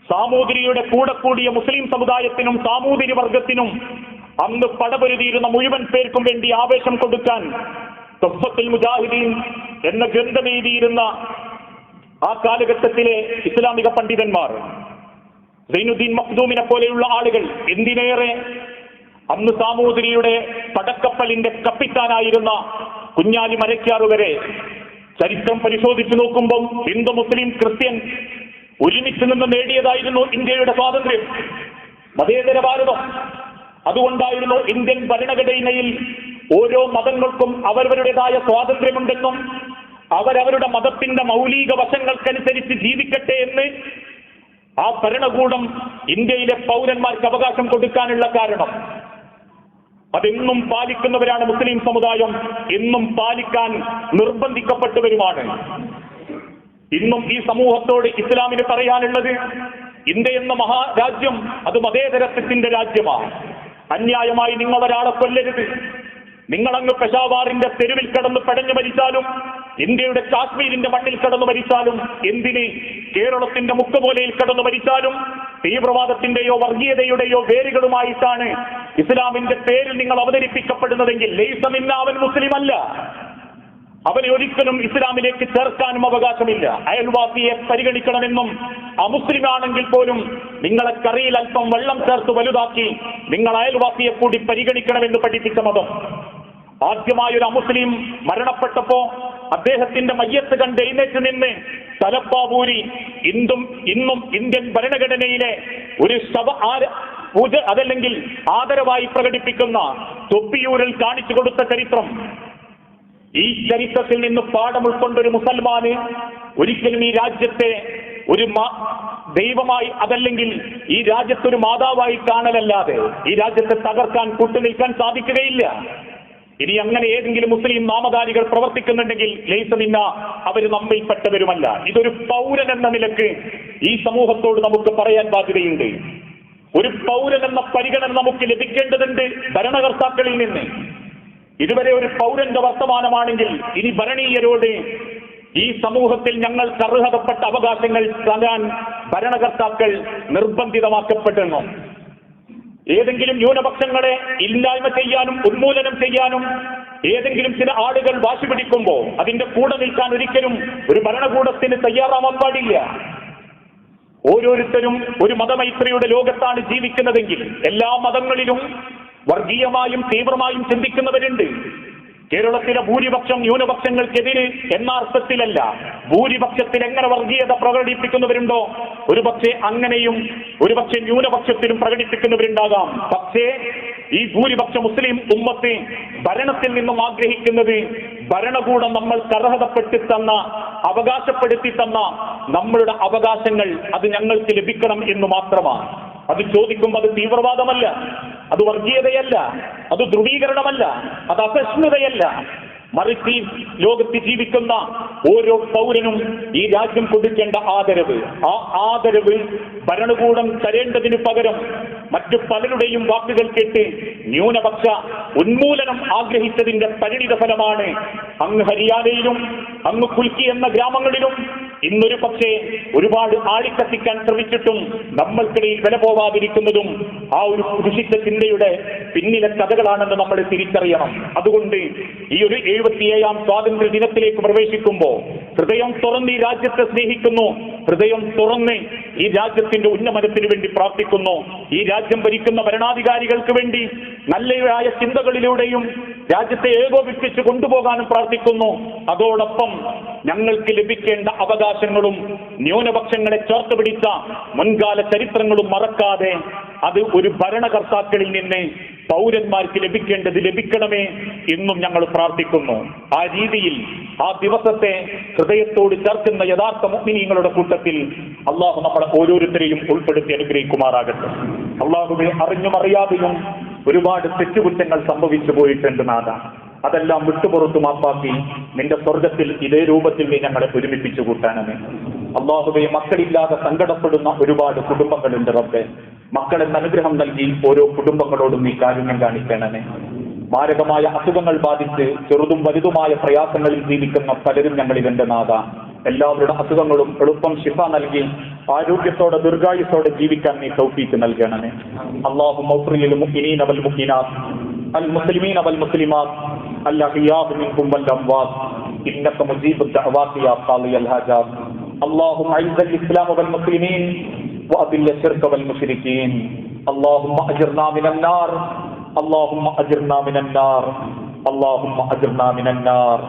സാമൂതിരിയുടെ കൂടെ കൂടിയ മുസ്ലിം സമുദായത്തിനും സാമൂതിരി വർഗത്തിനും അന്ന് പടപൊരുതിയിരുന്ന മുഴുവൻ പേർക്കും വേണ്ടി ആവേശം കൊടുക്കാൻ തുഹ്ഫത്തുൽ മുജാഹിദീൻ എന്ന ഗ്രന്ഥം എഴുതിയിരുന്ന ആ കാലഘട്ടത്തിലെ ഇസ്ലാമിക പണ്ഡിതന്മാർ, സൈനുദ്ദീൻ മഖ്ദൂമിനെ പോലെയുള്ള ആളുകൾ, എന്തിനേറെ അന്ന് സാമൂതിരിയുടെ പടക്കപ്പലിന്റെ കപ്പിത്താനായിരുന്ന കുഞ്ഞാലി മരക്കാർ വരെ ചരിത്രം പരിശോധിച്ചു നോക്കുമ്പോൾ ഹിന്ദു മുസ്ലിം ക്രിസ്ത്യൻ ഒരുമിച്ച് നിന്ന് നേടിയതായിരുന്നു ഇന്ത്യയുടെ സ്വാതന്ത്ര്യം, മതേതര ഭാരതം. അതുകൊണ്ടായിരുന്നു ഇന്ത്യൻ ഭരണഘടനയിൽ ഓരോ മതങ്ങൾക്കും അവരവരുടേതായ സ്വാതന്ത്ര്യമുണ്ടെന്നും അവരവരുടെ മതത്തിന്റെ മൗലിക വശങ്ങൾക്കനുസരിച്ച് ജീവിക്കട്ടെ എന്ന് ആ ഭരണകൂടം ഇന്ത്യയിലെ പൗരന്മാർക്ക് അവകാശം കൊടുക്കാനുള്ള കാരണം. അതെന്നും പാലിക്കുന്നവരാണ് മുസ്ലിം സമുദായം, എന്നും പാലിക്കാൻ നിർബന്ധിക്കപ്പെട്ടവരുമാണ്. ഇന്നും ഈ സമൂഹത്തോട് ഇസ്ലാമിന് പറയാനുള്ളത്, ഇന്ത്യ എന്ന മഹാരാജ്യം അത് മതേതരത്വത്തിന്റെ രാജ്യമാണ്. അന്യായമായി നിങ്ങൾ ഒരാളെ കൊല്ലരുത്. നിങ്ങളങ്ങ് പെഷാവാറിന്റെ തെരുവിൽ കടന്ന് പടഞ്ഞു മരിച്ചാലും, ഇന്ത്യയുടെ കാശ്മീരിന്റെ മണ്ണിൽ കടന്നു മരിച്ചാലും, എന്തിന് കേരളത്തിന്റെ മുക്കുമൂലയിൽ കടന്നു മരിച്ചാലും തീവ്രവാദത്തിന്റെയോ വർഗീയതയുടെയോ വേരുകളുമായിട്ടാണ് ഇസ്ലാമിന്റെ പേരിൽ നിങ്ങൾ അവതരിപ്പിക്കപ്പെടുന്നതെങ്കിൽ ലൈസ മിന്നാ, അവൻ മുസ്ലിം അല്ല. അവനെ ഒരിക്കലും ഇസ്ലാമിലേക്ക് ചേർക്കാനും അവകാശമില്ല. അയൽവാസിയെ പരിഗണിക്കണമെന്നും അമുസ്ലിമാണെങ്കിൽ പോലും നിങ്ങളെ കറിയിൽ അല്പം വെള്ളം ചേർത്ത് വലുതാക്കി നിങ്ങൾ അയൽവാസിയെ കൂടി പരിഗണിക്കണമെന്ന് പഠിപ്പിച്ച മതം. ആദ്യമായൊരു അമുസ്ലിം മരണപ്പെട്ടപ്പോ അദ്ദേഹത്തിന്റെ മയ്യത്ത് കണ്ട് എഴുന്നേറ്റ് നിന്ന് തലപ്പാവൂരി ഇന്നും ഇന്ത്യൻ ഭരണഘടനയിലെ ഒരു പൂജ അതല്ലെങ്കിൽ ആദരവായി പ്രകടിപ്പിക്കുന്ന തൊപ്പിയൂരിൽ കാണിച്ചു കൊടുത്ത ചരിത്രം. ഈ ചരിത്രത്തിൽ നിന്ന് പാഠം ഉൾക്കൊണ്ടൊരു മുസൽമാന് ഒരിക്കലും ഈ രാജ്യത്തെ ഒരു ദൈവമായി അതല്ലെങ്കിൽ ഈ രാജ്യത്തൊരു മാതാവായി കാണലല്ലാതെ ഈ രാജ്യത്തെ തകർക്കാൻ കൂട്ടുനിൽക്കാൻ സാധിക്കുകയില്ല. ഇനി അങ്ങനെ ഏതെങ്കിലും മുസ്ലിം നാമധാരികൾ പ്രവർത്തിക്കുന്നുണ്ടെങ്കിൽ ലൈസ മിന്ന, അവർ നമ്മിൽപ്പെട്ടവരുമല്ല. ഇതൊരു പൗരൻ എന്ന നിലക്ക് ഈ സമൂഹത്തോട് നമുക്ക് പറയാൻ ബാധ്യതയുണ്ട്. ഒരു പൗരൻ എന്ന പരിഗണന നമുക്ക് ലഭിക്കേണ്ടതുണ്ട് ഭരണകർത്താക്കളിൽ നിന്ന്. ഇതുവരെ ഒരു പൗരന്റെ വർത്തമാനമാണെങ്കിൽ ഇനി ഭരണീയരോട് ഈ സമൂഹത്തിൽ ഞങ്ങൾക്ക് അർഹതപ്പെട്ട അവകാശങ്ങൾ തരാൻ ഭരണകർത്താക്കൾ നിർബന്ധിതമാക്കപ്പെടുന്നു. ഏതെങ്കിലും ന്യൂനപക്ഷങ്ങളെ ഇല്ലായ്മ ചെയ്യാനും ഉന്മൂലനം ചെയ്യാനും ഏതെങ്കിലും ചില ആളുകൾ വാശി പിടിക്കുമ്പോൾ അതിന്റെ കൂടെ നിൽക്കാൻ ഒരിക്കലും ഒരു ഭരണകൂടത്തിന് തയ്യാറാവാൻ പാടില്ല. ഓരോരുത്തരും ഒരു മതമൈത്രിയുടെ ലോകത്താണ് ജീവിക്കുന്നതെങ്കിൽ എല്ലാ മതങ്ങളിലും വർഗീയമായും തീവ്രമായും ചിന്തിക്കുന്നവരുണ്ട്. കേരളത്തിലെ ഭൂരിപക്ഷം ന്യൂനപക്ഷങ്ങൾക്കെതിരെ എന്ന അർത്ഥത്തിലല്ല, ഭൂരിപക്ഷത്തിൽ എങ്ങനെ വർഗീയത പ്രകടിപ്പിക്കുന്നവരുണ്ടോ ഒരുപക്ഷെ അങ്ങനെയും ഒരുപക്ഷെ ന്യൂനപക്ഷത്തിലും പ്രകടിപ്പിക്കുന്നവരുണ്ടാകാം. പക്ഷേ ഈ ഭൂരിപക്ഷ മുസ്ലിം ഉമ്മത്തെ ഭരണത്തിൽ നിന്നും ആഗ്രഹിക്കുന്നത് ഭരണകൂടം നമ്മൾക്ക് അർഹതപ്പെട്ട് തന്ന, അവകാശപ്പെടുത്തി തന്ന നമ്മളുടെ അവകാശങ്ങൾ അത് ഞങ്ങൾക്ക് ലഭിക്കണം എന്ന് മാത്രമാണ്. അത് ചോദിക്കുമ്പോൾ അത് തീവ്രവാദമല്ല, അത് വർഗീയതയല്ല, അത് ധ്രുവീകരണമല്ല, അത് അസഹിഷ്ണുതയല്ല. മറിച്ച് ലോകത്ത് ജീവിക്കുന്ന ഓരോ പൗരനും ഈ രാജ്യം കൊടുക്കേണ്ട ആദരവ്, ആ ആദരവ് ഭരണകൂടം തരേണ്ടതിനു പകരം മറ്റു പലരുടെയും വാക്കുകൾ കേട്ട് ന്യൂനപക്ഷ ഉന്മൂലനം ആഗ്രഹിച്ചതിന്റെ പരിണിത ഫലമാണ് അങ്ങ് ഹരിയാനയിലും അങ്ങ് കുൽക്കി എന്ന ഗ്രാമങ്ങളിലും ഇന്നൊരു പക്ഷേ ഒരുപാട് ആളിക്കത്തിക്കാൻ ശ്രമിച്ചിട്ടും നമ്മൾക്കിടയിൽ വില പോവാതിരിക്കുന്നതും ആ ഒരു ദുഷിച്ച ചിന്തയുടെ പിന്നിലെ കഥകളാണെന്ന് നമ്മൾ തിരിച്ചറിയണം. അതുകൊണ്ട് ഈ ഒരു 77ാം സ്വാതന്ത്ര്യ ദിനത്തിലേക്ക് പ്രവേശിക്കുമ്പോൾ ഹൃദയം തുറന്ന് ഈ രാജ്യത്തെ സ്നേഹിക്കുന്നു, ഹൃദയം തുറന്ന് ഈ രാജ്യത്തിന്റെ ഉന്നമനത്തിന് വേണ്ടി പ്രാർത്ഥിക്കുന്നു. ഈ രാജ്യം ഭരിക്കുന്ന ഭരണാധികാരികൾക്ക് വേണ്ടി നല്ലതായ ചിന്തകളിലൂടെയും രാജ്യത്തെ ഏകോപിപ്പിച്ച് കൊണ്ടുപോകാനും പ്രാർത്ഥിക്കുന്നു. അതോടൊപ്പം ഞങ്ങൾക്ക് ലഭിക്കേണ്ട അവകാശങ്ങളും ന്യൂനപക്ഷങ്ങളെ ചേർത്ത് പിടിച്ച മുൻകാല ചരിത്രങ്ങളും മറക്കാതെ അത് ഒരു ഭരണകർത്താക്കളിൽ നിന്ന് പൗരന്മാർക്ക് ലഭിക്കേണ്ടത് ലഭിക്കണമേ എന്നും ഞങ്ങൾ പ്രാർത്ഥിക്കുന്നു. ആ രീതിയിൽ ആ ദിവസത്തെ ഹൃദയത്തോട് ചേർക്കുന്ന യഥാർത്ഥ മുഅ്മിനീങ്ങളുടെ കൂട്ടത്തിൽ അള്ളാഹു നമ്മളെ ഓരോരുത്തരെയും ഉൾപ്പെടുത്തി അനുഗ്രഹിക്കുമാറാകട്ടെ. അള്ളാഹുവെ, അറിഞ്ഞും അറിയാതെയും ഒരുപാട് തെറ്റുകുറ്റങ്ങൾ സംഭവിച്ചു പോയിട്ടുണ്ട് നാഥ. അതെല്ലാം വിട്ടുപുറത്തു മാപ്പാക്കി നിന്റെ സ്വർഗത്തിൽ ഇതേ രൂപത്തിൽ നീ ഞങ്ങളെ ഒരുമിപ്പിച്ചു കൂട്ടാനമേ. അള്ളാഹുവെ, മക്കളില്ലാതെ സങ്കടപ്പെടുന്ന ഒരുപാട് കുടുംബങ്ങളുണ്ട് റബ്ബേ. മക്കളെന്ന് അനുഗ്രഹം നൽകി ഓരോ കുടുംബങ്ങളോടും നീ കാരുണ്യം കാണിക്കണമേ. മാരകമായ അസുഖങ്ങൾ ബാധിച്ച് ചെറുതും വലുതുമായ പ്രയാസങ്ങളിൽ ജീവിക്കുന്ന പലരും ഞങ്ങളിതെന്റെ നാഥ. എല്ലാവരുടെ അസുഖങ്ങളും എളുപ്പം ശിഫ നൽകി ആരോഗ്യത്തോടെ ദീർഘായുസോടെ ജീവിക്കാൻ നീ തൗഫീക്ക് നൽകണമേ. അല്ലാഹുമ്മ ഗ്ഫിർ മുഅ്മിനീന വൽ മുഅ്മിനാത്ത് المسلمين والمسلمات الأحياء منهم والأموات إنك مجيب الدعوات يا قاضي الحاجات. اللهم أعز الإسلام والمسلمين وأذل الشرك والمشركين. اللهم أجرنا من النار، اللهم أجرنا من النار، اللهم أجرنا من النار.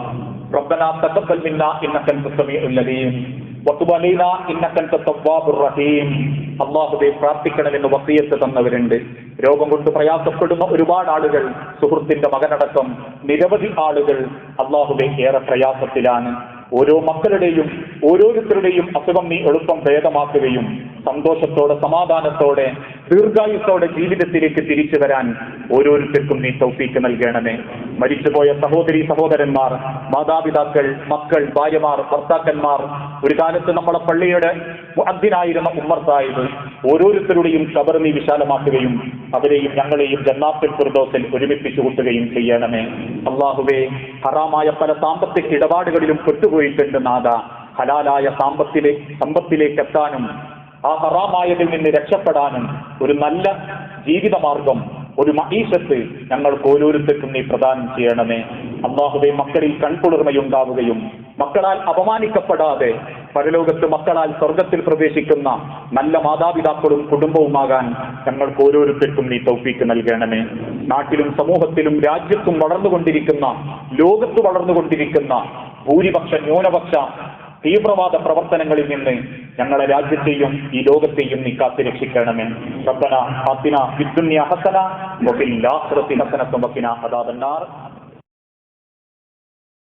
ربنا تقبل منا إنك أنت السميع العليم وتب علينا إنك أنت التواب الرحيم. അള്ളാഹുവെ, പ്രാർത്ഥിക്കണമെന്ന് വസിയത്ത് തന്നവരുണ്ട്. രോഗം കൊണ്ട് പ്രയാസപ്പെടുന്ന ഒരുപാട് ആളുകൾ, സുഹൃത്തിന്റെ മകനടക്കം നിരവധി ആളുകൾ അള്ളാഹുവെ ഏറെ പ്രയാസത്തിലാണ്. ഓരോ മക്കളുടെയും ഓരോരുത്തരുടെയും അസുഖം നീ എളുപ്പം ഭേദമാക്കുകയും സന്തോഷത്തോടെ സമാധാനത്തോടെ ദീർഘായുസോടെ ജീവിതത്തിലേക്ക് തിരിച്ചു വരാൻ ഓരോരുത്തർക്കും നീ തൗഫീക്ക് നൽകണമേ. മരിച്ചുപോയ സഹോദരി സഹോദരന്മാർ, മാതാപിതാക്കൾ, മക്കൾ, ഭാര്യമാർ, ഭർത്താക്കന്മാർ, ഒരു കാലത്ത് നമ്മളെ പള്ളിയുടെ മുഅദ്ദിനായിരുന്ന ഉമ്മർ സാഹിബ്, ഓരോരുത്തരുടെയും ഖബർ നീ വിശാലമാക്കുകയും അവരെയും ഞങ്ങളെയും ജന്നാത്തുൽ ഫിർദൗസിൽ ഒരുമിപ്പിച്ചു കൂട്ടുകയും ചെയ്യണമേ. അല്ലാഹുവേ, ഹറാമായ പല സാമ്പത്തിക ഇടപാടുകളിലും പെട്ടുപോയിട്ടുണ്ട് നാഥ. ഹലാലായ സമ്പത്തിലേക്ക് എത്താനും ആ ഹറാമായതിൽ നിന്ന് രക്ഷപ്പെടാനും ഒരു നല്ല ജീവിതമാർഗം, ഒരു മഈശത്ത് ഞങ്ങൾക്ക് ഓരോരുത്തർക്കും നീ പ്രദാനം ചെയ്യണമേ. അല്ലാഹുവേ, മക്കളിൽ കൺകുളിർമയുണ്ടാവുകയും മക്കളാൽ അപമാനിക്കപ്പെടാതെ പരലോകത്ത് മക്കളാൽ സ്വർഗത്തിൽ പ്രവേശിക്കുന്ന നല്ല മാതാപിതാക്കളും കുടുംബവുമാകാൻ ഞങ്ങൾക്ക് ഓരോരുത്തർക്കും നീ തൗഫീക്ക് നൽകണമേ. നാട്ടിലും സമൂഹത്തിലും രാജ്യത്തും വളർന്നുകൊണ്ടിരിക്കുന്ന, ലോകത്ത് വളർന്നുകൊണ്ടിരിക്കുന്ന ഭൂരിപക്ഷ ന്യൂനപക്ഷ തീവ്രവാദ പ്രവർത്തനങ്ങളിൽ നിന്ന് ഞങ്ങളെ രാജ്യത്തെയും ഈ ലോകത്തെയും നീ കാത്തു രക്ഷിക്കണമേ. റബ്ബനാ ആതിനാ ഫിദ്ദുനിയ ഹസന വഫിൽ ആഖിറതി ഹസനത വഖിനാ അദാബന്നാർ.